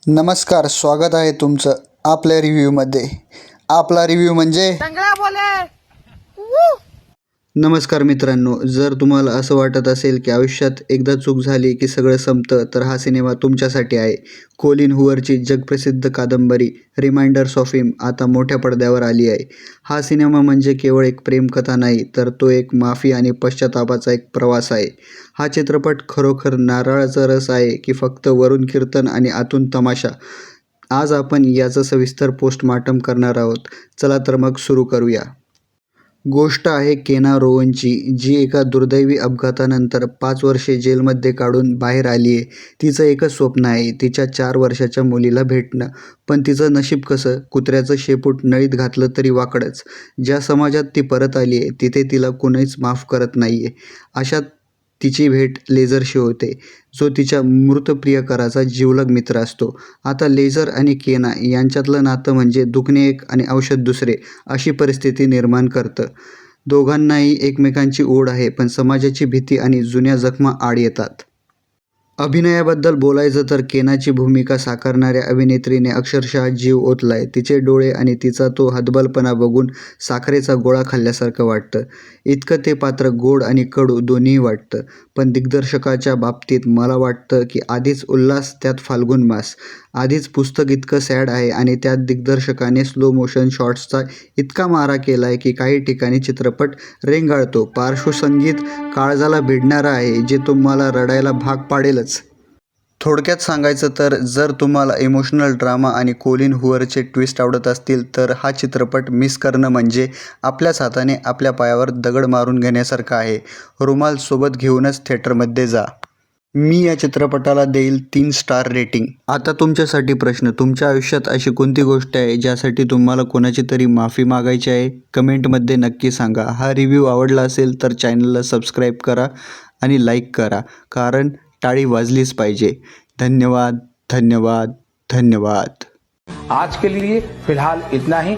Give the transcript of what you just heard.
नमस्कार, स्वागत आहे तुमचं आपल्या रिव्ह्यूमध्ये. आपला रिव्ह्यू म्हणजे चांगला बोले. नमस्कार मित्रांनो, जर तुम्हाला असं वाटत असेल की आयुष्यात एकदा चूक झाली की सगळं संपतं, तर हा सिनेमा तुमच्यासाठी आहे. कोलिन हूवरची जगप्रसिद्ध कादंबरी रिमाइंडर्स ऑफ हिम आता मोठ्या पडद्यावर आली आहे. हा सिनेमा म्हणजे केवळ एक प्रेमकथा नाही, तर तो एक माफी आणि पश्चातापाचा एक प्रवास आहे. हा चित्रपट खरोखर नारळाचा रस आहे की फक्त वरून कीर्तन आणि आतून तमाशा? आज आपण याचं सविस्तर पोस्टमार्टम करणार आहोत. चला तर मग सुरू करूया. गोष्ट आहे केना रोवनची, जी एका दुर्दैवी अपघातानंतर 5 वर्षे जेलमध्ये काढून बाहेर आली आहे. तिचं एकच स्वप्न आहे, तिच्या 4 वर्षाच्या मुलीला भेटणं. पण तिचं नशीब कसं? कुत्र्याचं शेपूट नळीत घातलं तरी वाकडंच. ज्या समाजात ती परत आली आहे, तिथे तिला कुणीच माफ करत नाही आहे. अशात तिची भेट लेझरशी होते, जो तिच्या मृत प्रियकराचा जिवलग मित्र असतो. आता लेझर आणि केना यांच्यातलं नातं म्हणजे दुखणे एक आणि औषध दुसरे, अशी परिस्थिती निर्माण करतं. दोघांनाही एकमेकांची ओढ आहे, पण समाजाची भीती आणि जुन्या जखमा आड येतात. अभिनयाबद्दल बोलायचं तर केनाची भूमिका साकारणाऱ्या अभिनेत्रीने अक्षरशः जीव ओतलाय. तिचे डोळे आणि तिचा तो हतबलपणा बघून साखरेचा गोळा खाल्ल्यासारखं वाटतं. इतकं ते पात्र गोड आणि कडू दोन्हीही वाटतं. पण दिग्दर्शकाच्या बाबतीत मला वाटतं की आधीच उल्हास त्यात फाल्गुन मास. आधीच पुस्तक इतकं सॅड आहे आणि त्यात दिग्दर्शकाने स्लो मोशन शॉट्सचा इतका मारा केलाय की काही ठिकाणी चित्रपट रेंगाळतो. पार्श्वसंगीत काळजाला भिडणारं आहे, जे तुम्हाला रडायला भाग पाडेलच. थोडक्यात सांगायचं तर, जर तुम्हाला इमोशनल ड्रामा आणि कोलिन हूवरचे ट्विस्ट आवडत असतील, तर हा चित्रपट मिस करणं म्हणजे आपल्याच हाताने आपल्या पायावर दगड मारून घेण्यासारखं आहे. रुमाल सोबत घेऊनच थिएटरमध्ये जा. मी या चित्रपटाला देईल 3 स्टार रेटिंग. आता तुमच्यासाठी प्रश्न, तुमच्या आयुष्यात अशी कोणती गोष्ट आहे ज्यासाठी तुम्हाला कोणाची तरी माफी मागायची आहे? कमेंटमध्ये नक्की सांगा. हा रिव्ह्यू आवडला असेल तर चॅनलला सबस्क्राईब करा आणि लाईक करा, कारण टाळी वाजलीच पाहिजे. धन्यवाद, धन्यवाद, धन्यवाद. आज के लिए फिलहाल इतना ही.